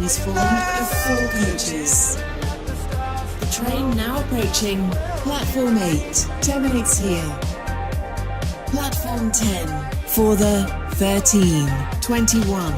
is formed of 4 coaches. The train now approaching platform 8 terminates here. Platform 10 for the 13:21.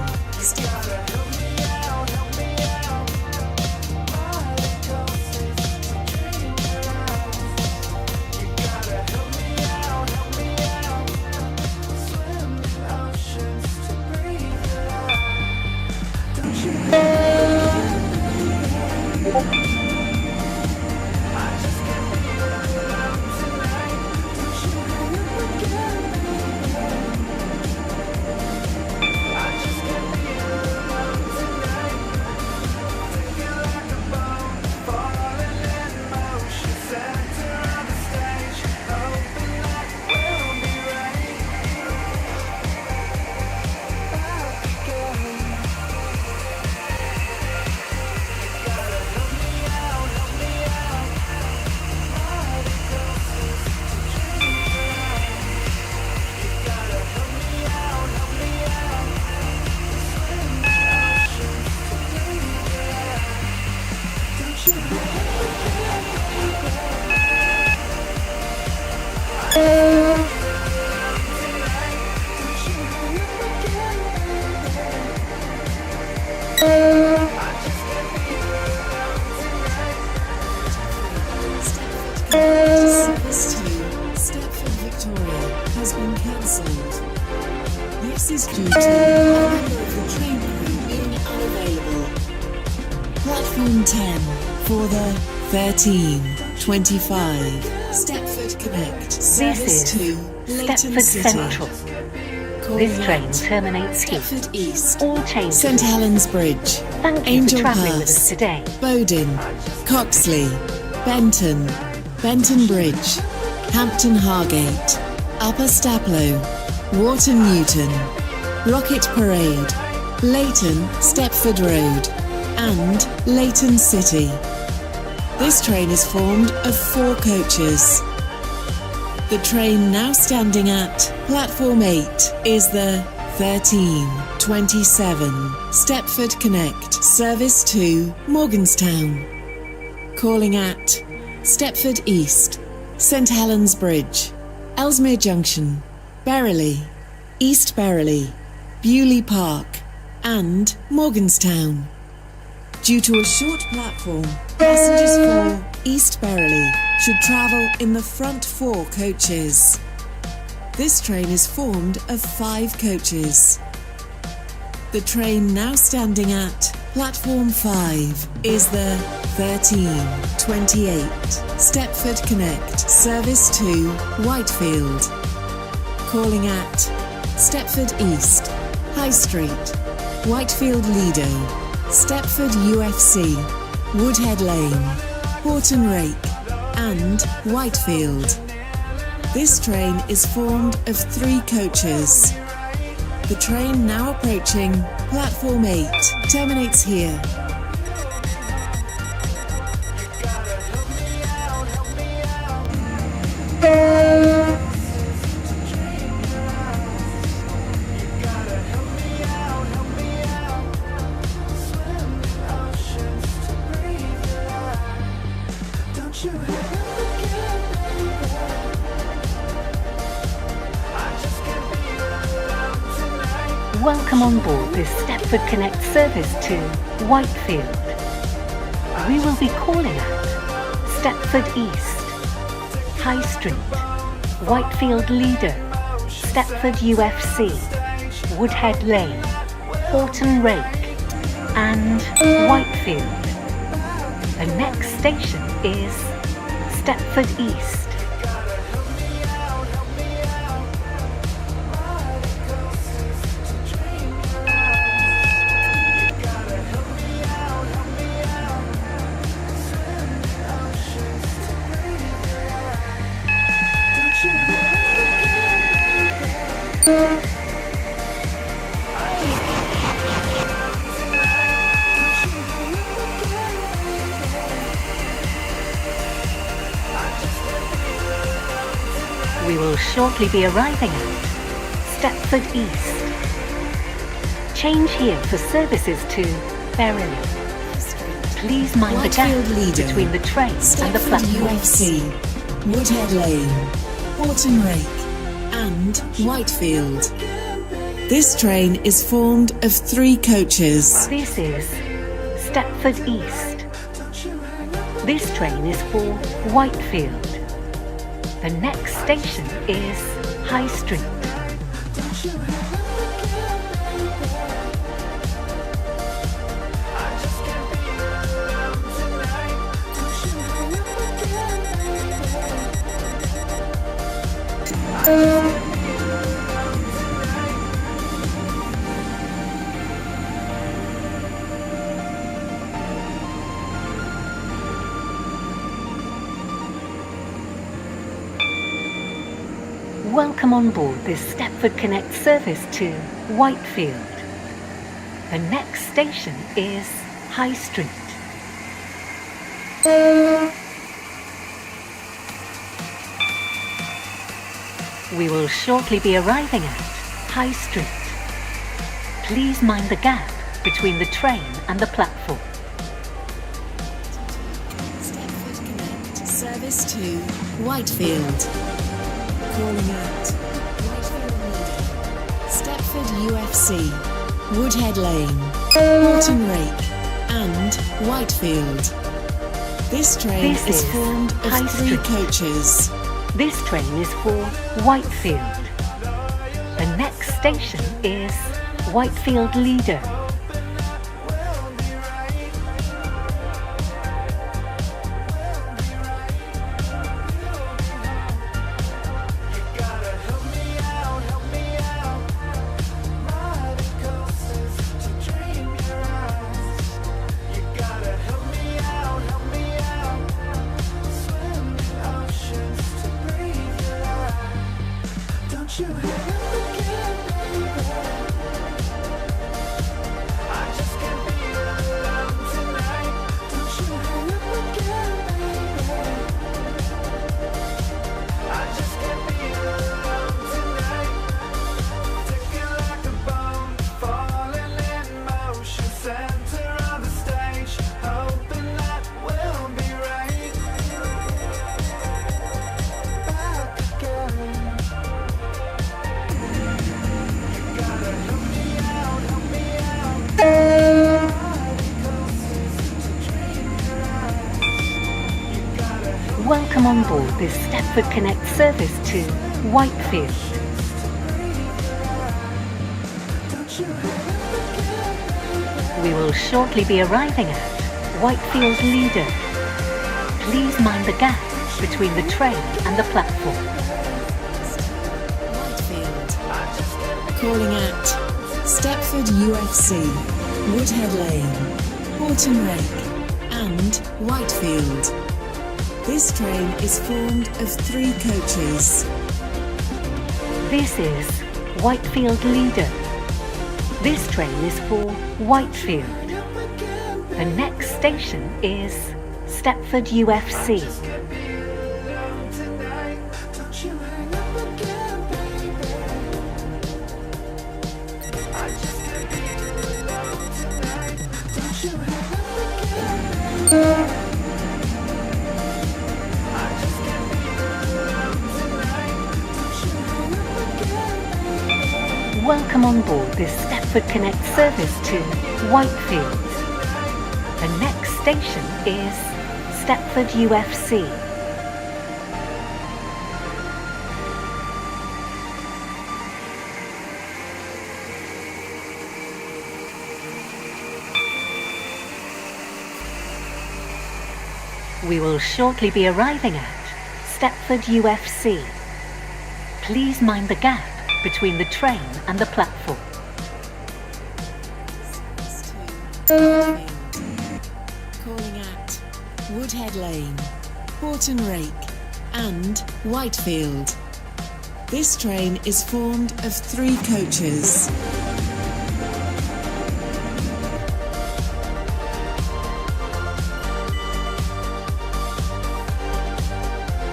Service to Stepford, Victoria has been cancelled. This is due to a member of the train crew being unavailable. Platform 10 for the 13:25 Stepford Connect. Service to Stepford Central. This train terminates here. Stepford East, All changes. St Helens Bridge, Thank you Angel for travelling with Pass, us today. Bowden, Coxley, Benton, Benton Bridge, Hampton Hargate, Upper Staplow, Wharton Newton, Rocket Parade, Leighton Stepford Road, and Leighton City. This train is formed of 4 coaches. The train now standing at platform 8 is the 13:27 Stepford Connect service to Morganstown. Calling at Stepford East, St Helens Bridge, Ellesmere Junction, Berrily, East Berrily, Bewley Park, and Morganstown. Due to a short platform, passengers for East Berrily should travel in the front 4 coaches. This train is formed of 5 coaches. The train now standing at platform 5 is the 13:28 Stepford Connect service to Whitefield. Calling at Stepford East, High Street, Whitefield Lido, Stepford UFC, Woodhead Lane, Horton Rake, and Whitefield. This train is formed of 3 coaches. The train now approaching platform 8 terminates here. Welcome on board this Stepford Connect service to Whitefield. We will be calling at Stepford East, High Street, Whitefield Lido, Stepford UFC, Woodhead Lane, Horton Rake, and Whitefield. The next station is Stepford East. We will shortly be arriving at Stepford East. Change here for services to Ferry. Please mind the gap Whitefield Leader, between the train and the Stepford platform. UFC, Woodhead Lane, Horton Rake and Whitefield. This train is formed of 3 coaches. This is Stepford East. This train is for Whitefield. The next station is High Street. Welcome on board this Stepford Connect service to Whitefield. The next station is High Street. We will shortly be arriving at High Street. Please mind the gap between the train and the platform. Stepford Connect service to Whitefield. Calling at Whitefield Leader, Stepford UFC, Woodhead Lane, Horton Rake and Whitefield. This train This is is formed of High 3 Street. coaches. This train is for Whitefield. The next station is Whitefield Leader. Welcome on board this Stepford Connect service to Whitefield. We will shortly be arriving at Whitefield Leader. Please mind the gap between the train and the platform. Whitefield. Calling at Stepford UFC, Woodhead Lane, Horton Rake and Whitefield. This train is formed of 3 coaches. This is Whitefield Leader. This train is for Whitefield. The next station is Stepford UFC. Welcome on board this Stepford Connect service to Whitefield. The next station is Stepford UFC. We will shortly be arriving at Stepford UFC. Please mind the gap between the train and the platform. Calling at Woodhead Lane, Horton Rake and Whitefield. This train is formed of 3 coaches.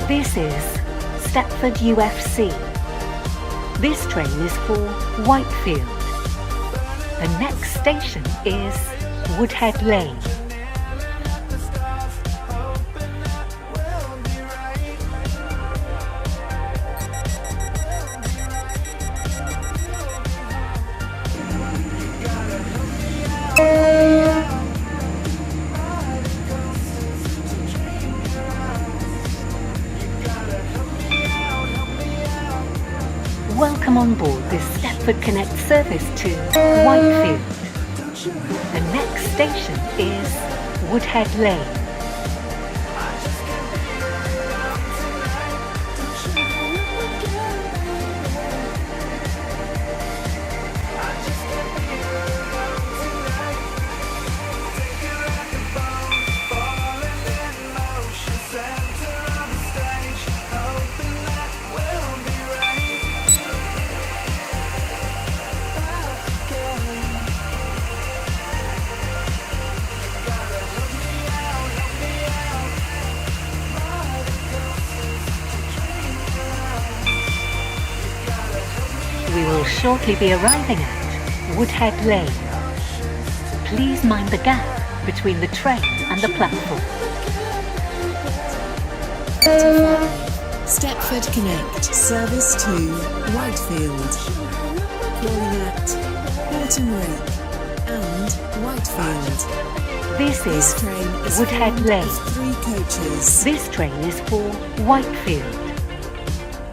This is Stepford UFC. This train is for Whitefield. The next station is Woodhead Lane. Welcome on board this Stepford Connect service to Whitefield. The next station is Woodhead Lane. We will shortly be arriving at Woodhead Lane. Please mind the gap between the train and the platform. 35. Stepford Connect, service to Whitefield. Calling at Horton Rake and Whitefield. This is train is Woodhead formed Lane. of 3 coaches. This train is for Whitefield.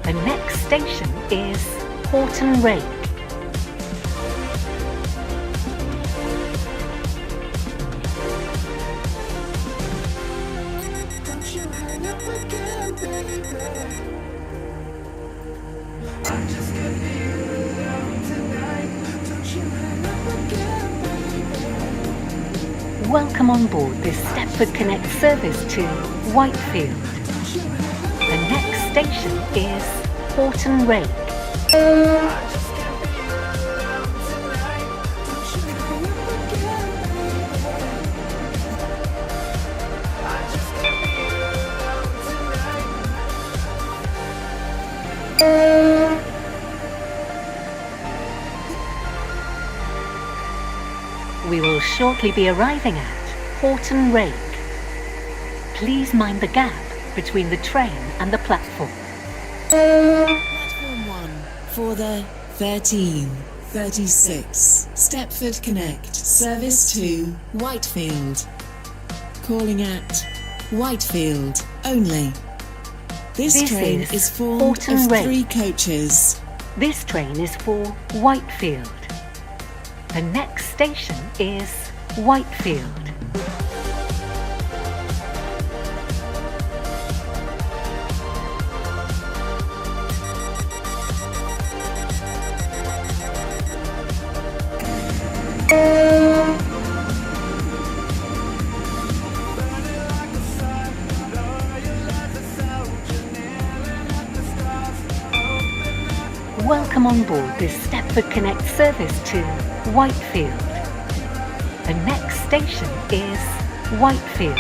The next station is Horton Rake. Welcome on board this Stepford Connect service to Whitefield. The next station is Horton Rake. We will shortly be arriving at Horton Rake. Please mind the gap between the train and the platform. Platform 1 for the 13:36 Stepford Connect service to Whitefield. Calling at Whitefield only. This train is formed Horton of Rake. 3 coaches. This train is for Whitefield. The next station is Whitefield. Welcome on board this Stepford Connect service to Whitefield. The next station is Whitefield.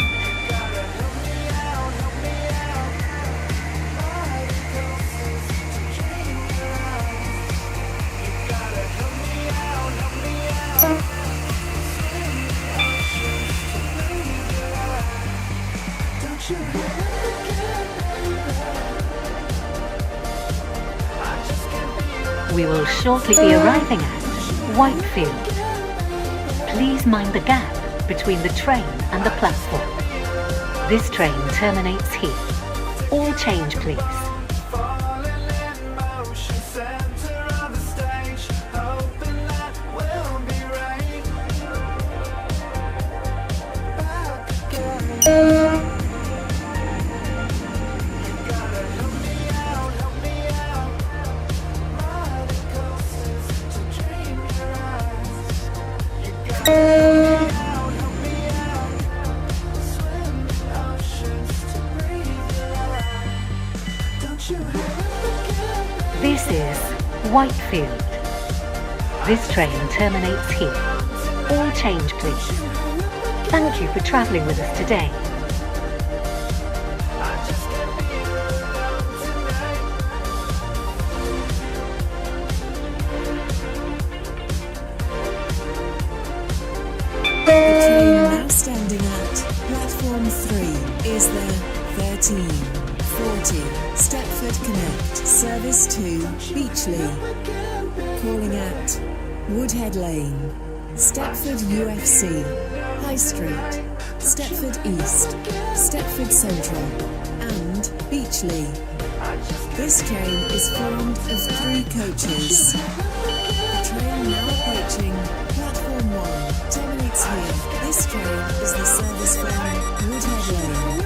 We will shortly be arriving at Whitefield. Please mind the gap between the train and the platform. This train terminates here. All change, please. This is Whitefield. This train terminates here. All change, please. Thank you for travelling with us today. The is the 1340 Stepford Connect service to Beachley. Calling at Woodhead Lane, Stepford UFC, High Street, Stepford East, Stepford Central and Beachley. This train is formed of 3 coaches. The train now approaching platform 1 terminates here. This train is the service from Woodhead Lane.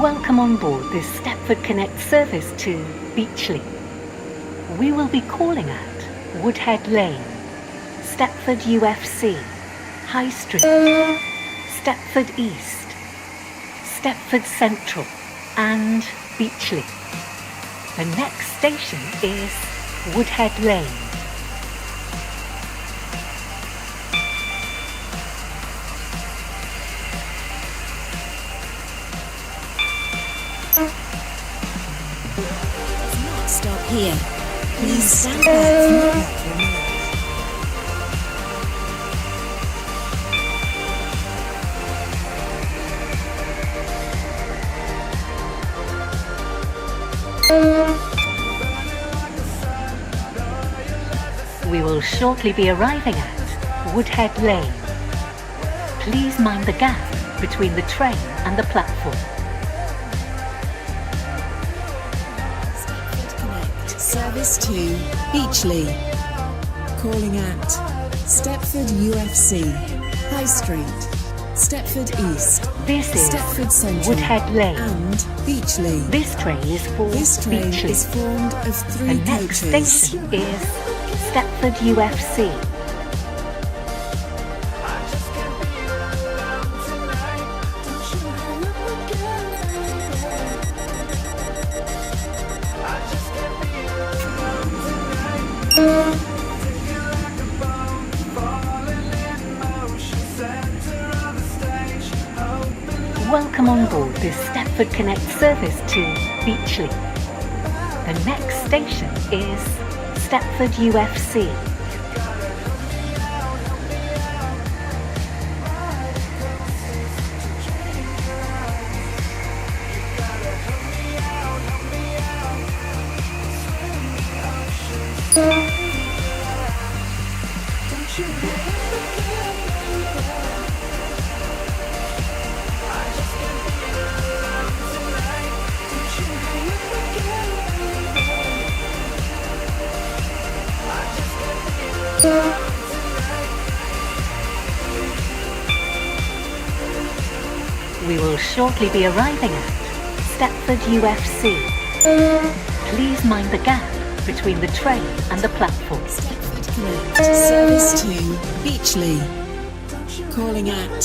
Welcome on board this Stepford Connect service to Beachley. We will be calling at Woodhead Lane, Stepford UFC, High Street, Stepford East, Stepford Central and Beachley. The next station is Woodhead Lane. Stop here. Please stand back from the platform. We will shortly be arriving at Woodhead Lane. Please mind the gap between the train and the platform. Service to Beachley. Calling at Stepford UFC, High Street, Stepford East, This is Stepford Central Woodhead Lane. and Beachley. This train is for This train Beachley. is formed of 3 The next coaches. station is Stepford UFC. Welcome on board this Stepford Connect service to Beachley. The next station is Stepford UFC. We will shortly be arriving at Stepford UFC. Please mind the gap between the train and the platform. Stepford Connect service to Beachley. Calling at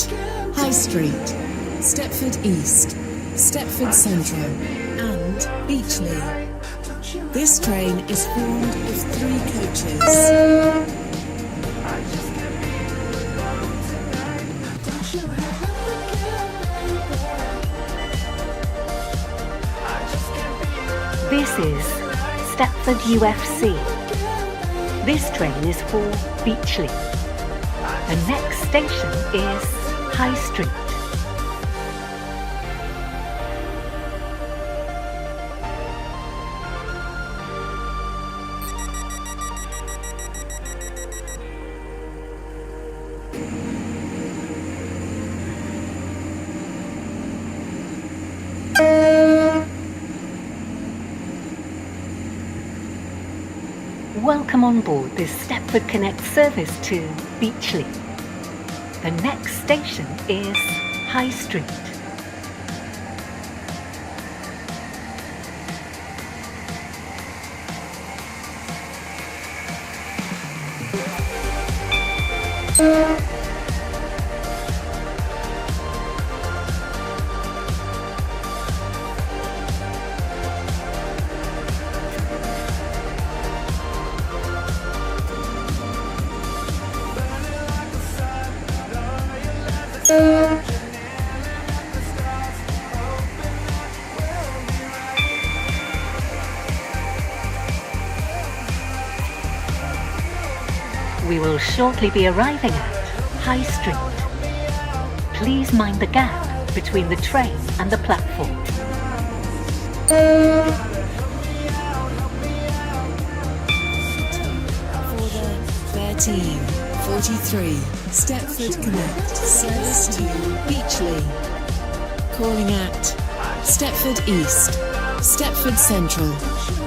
High Street, Stepford East, Stepford Central and Beachley. This train is formed of 3 coaches. This is Stepford UFC. This train is for Beachley. The next station is High Street. Welcome on board this Stepford Connect service to Beachley. The next station is High Street. We will shortly be arriving at High Street. Please mind the gap between the train and the platform. For the 1343 Stepford Connect service to Beachley. Calling at Stepford East, Stepford Central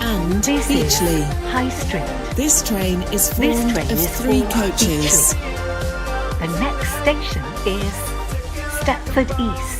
and This Beachley. is High Street. This train is formed of 3 coaches. The next station is Stepford East.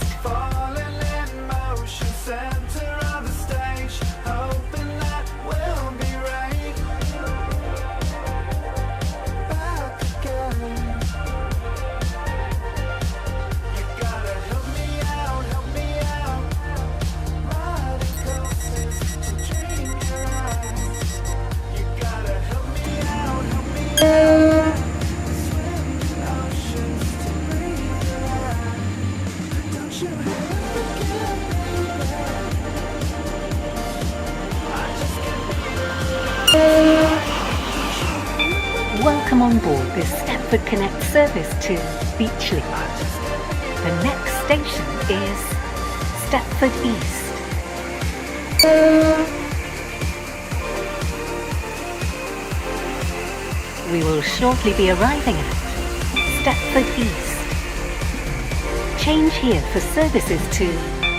Welcome on board this Stepford Connect service to Beachley. The next station is Stepford East. We will shortly be arriving at Stepford East. Change here for services to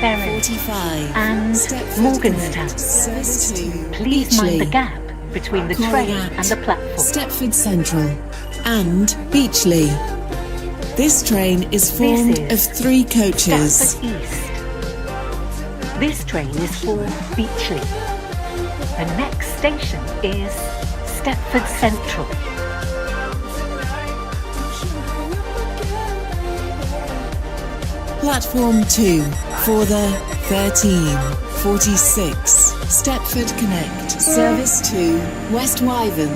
Berry 45 and Stepford Morganstown. Connect service to Please mind the Beachley. gap between the Calling train at and the platform. Stepford Central and Beachley. This train is formed is of 3 coaches. Stepford East. This train is for Beachley. The next station is Stepford Central. Platform 2 for the 1346 Stepford Connect service to West Wyvern.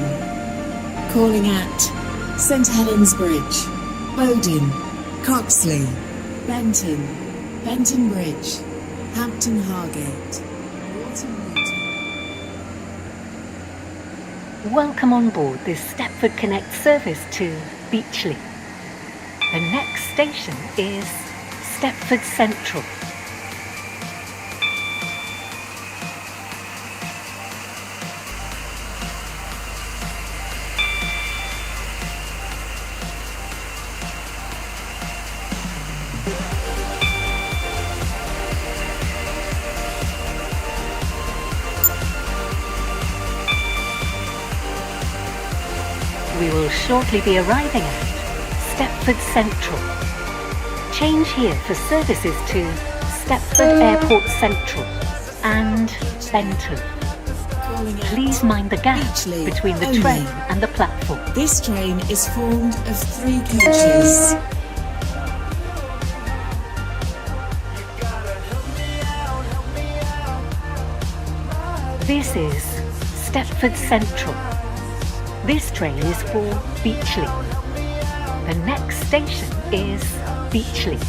Calling at St Helens Bridge, Bowden, Coxley, Benton, Benton Bridge, Hampton Hargate. Welcome on board this Stepford Connect service to Beachley. The next station is Stepford Central. We will shortly be arriving at Stepford Central. Change here for services to Stepford Airport Central and Benton. Calling at Please mind the gap Beachley between the only. train and the platform. This train is formed of 3 coaches. This is Stepford Central. This train is for Beachley. The next station is Beachley.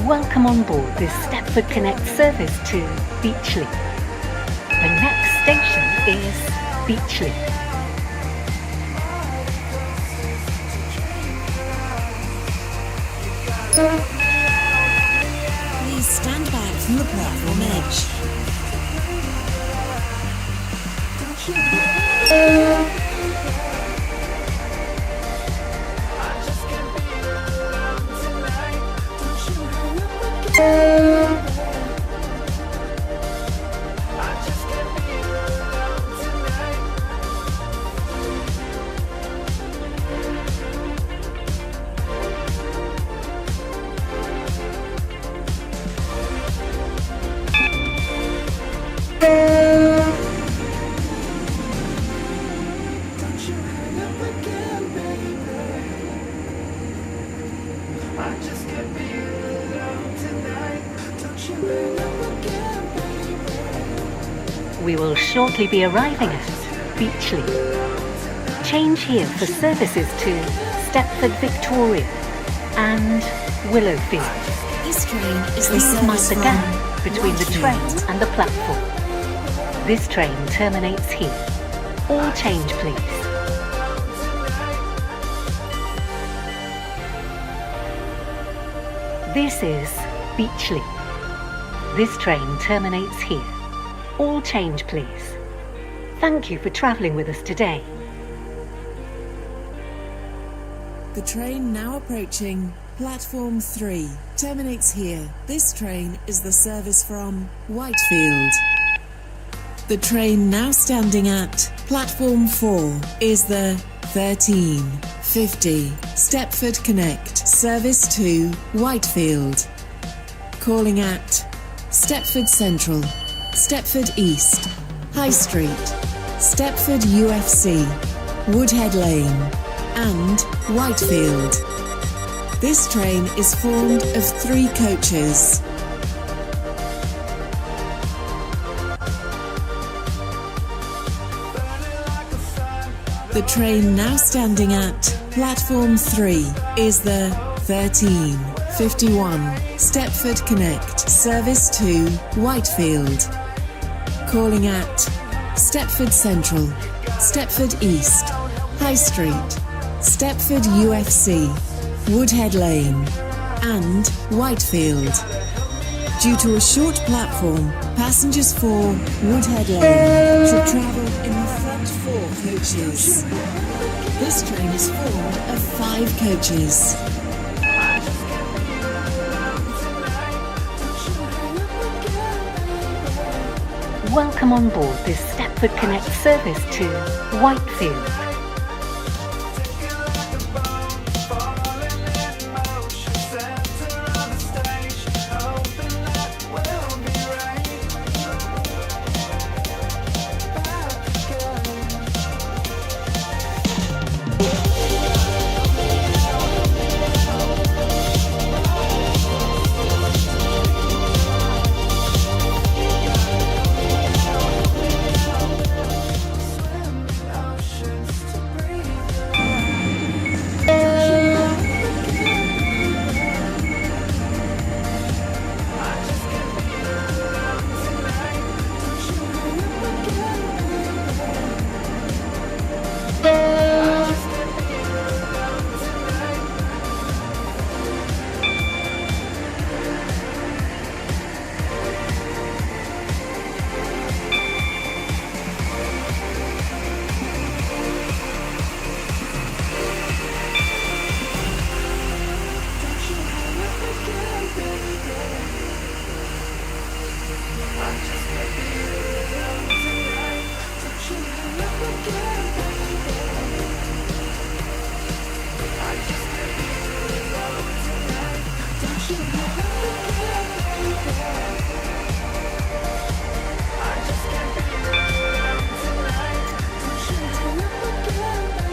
Welcome on board this Stepford Connect service to Beachley. The next station is Beachley. Please stand back from the platform edge. We will shortly be arriving at Beachley. Change here for services to Stepford Victoria and Willowfield. This train is the Please mind service the from gap between the train Whitefield. and the platform. This train terminates here. All change, please. This is Beachley. This train terminates here. All change, please. Thank you for travelling with us today. The train now approaching platform 3 terminates here. This train is the service from Whitefield. The train now standing at platform 4 is the 1350 Stepford Connect service to Whitefield. Calling at Stepford Central, Stepford East, High Street, Stepford UFC, Woodhead Lane and Whitefield. This train is formed of 3 coaches. The train now standing at platform 3 is the 1351 Stepford Connect service to Whitefield. Calling at Stepford Central, Stepford East, High Street, Stepford UFC, Woodhead Lane and Whitefield. Due to a short platform, passengers for Woodhead Lane should travel in the front 4 coaches. This train is formed of 5 coaches. Welcome on board this Stepford Connect service to Whitefield.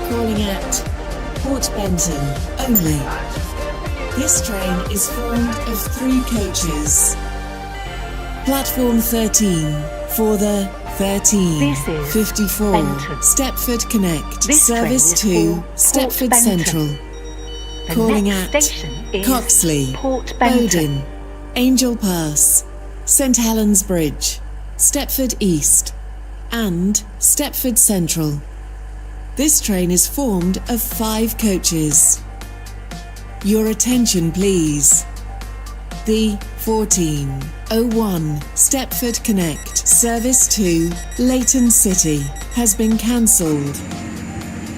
Calling at Port Benton only. This train is formed of 3 coaches. Platform 13 for the 1354 Benton. Stepford Connect This service train is to for Stepford Port Benton. Central. The Calling next at station is Coxley, Port Benton. Bowden, Angel Pass, St Helens Bridge, Stepford East and Stepford Central. This train is formed of 5 coaches. Your attention please. The 1401 Stepford Connect service to Leighton City has been cancelled.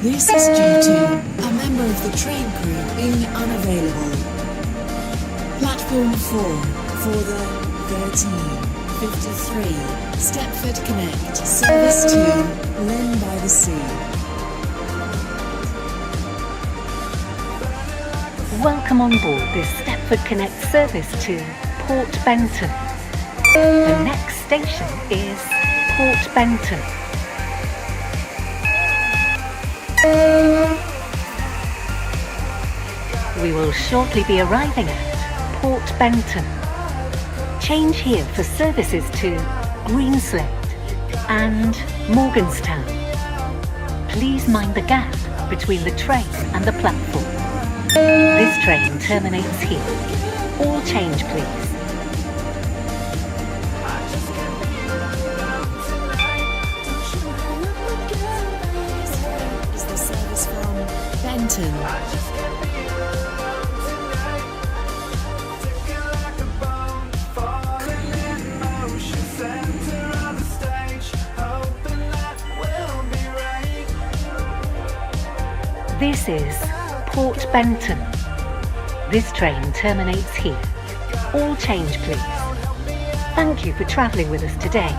This is due to a member of the train crew being unavailable. Platform 4 for the 1353 Stepford Connect service to Lynn by the Sea. Welcome on board this Stepford Connect service to Port Benton. The next station is Port Benton. We will shortly be arriving at Port Benton. Change here for services to Greenslade, and Morganstown. Please mind the gap between the train and the platform. This train terminates here. All change, please. Is the service from Benton? This is Port Benton. This train terminates here. All change, please. Thank you for travelling with us today.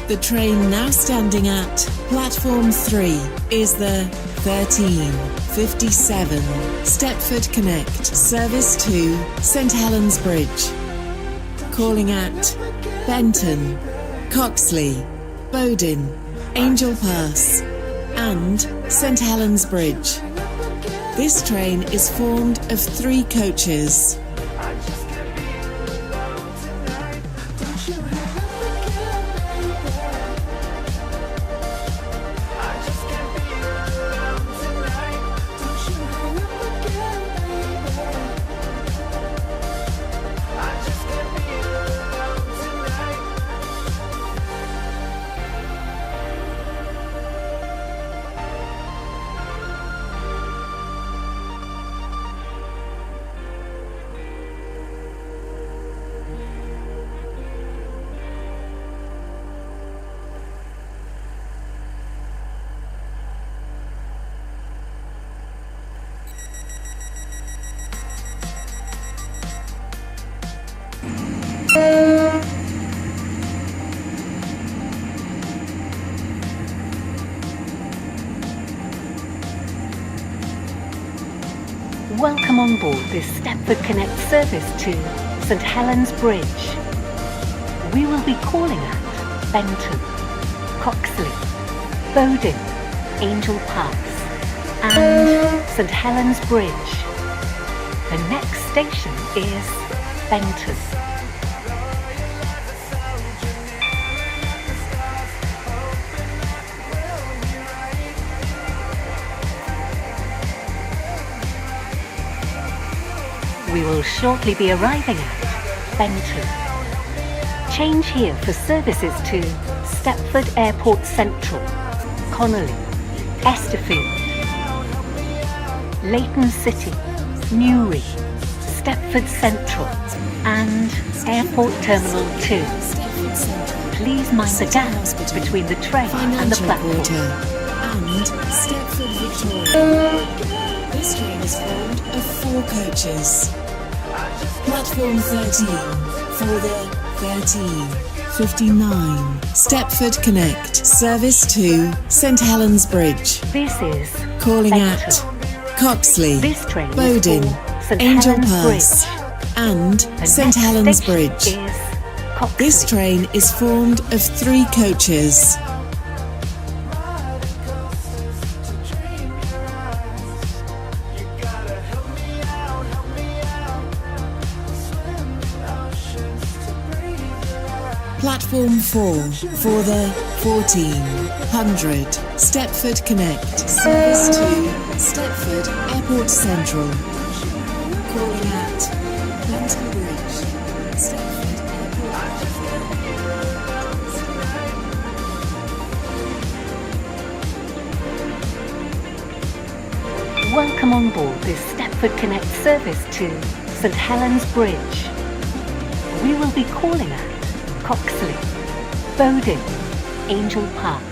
The train now standing at platform 3 is the 1357 Stepford Connect service to St Helens Bridge. Calling at Benton, Coxley, Bowden, Angel Pass and St Helens Bridge. This train is formed of 3 coaches. Welcome on board this Stepford Connect service to St Helens Bridge. We will be calling at Benton, Coxley, Bowden, Angel Pass and St Helens Bridge. The next station is Benton. We will shortly be arriving at Benton. Change here for services to Stepford Airport Central, Connolly, Stepford, Leighton City, Newry, Stepford Central and Airport Terminal 2. Please mind the gap between the train and the platform. And Stepford Victoria. This train is formed of 4 coaches. Platform 13 for the 1359 Stepford Connect service to St Helens Bridge. This is Calling Benton. at Coxley, This train is Bowden, for St Angel Helens Pass Bridge. and The St next Helens station Bridge. is Coxley. This train is formed of 3 coaches. Platform 4 for the 1400 Stepford Connect service to Stepford Airport Central. Calling at Benton Bridge, Stepford Airport. Welcome on board this Stepford Connect service to St Helens Bridge. We will be calling at Coxley, Bowden, Angel Pass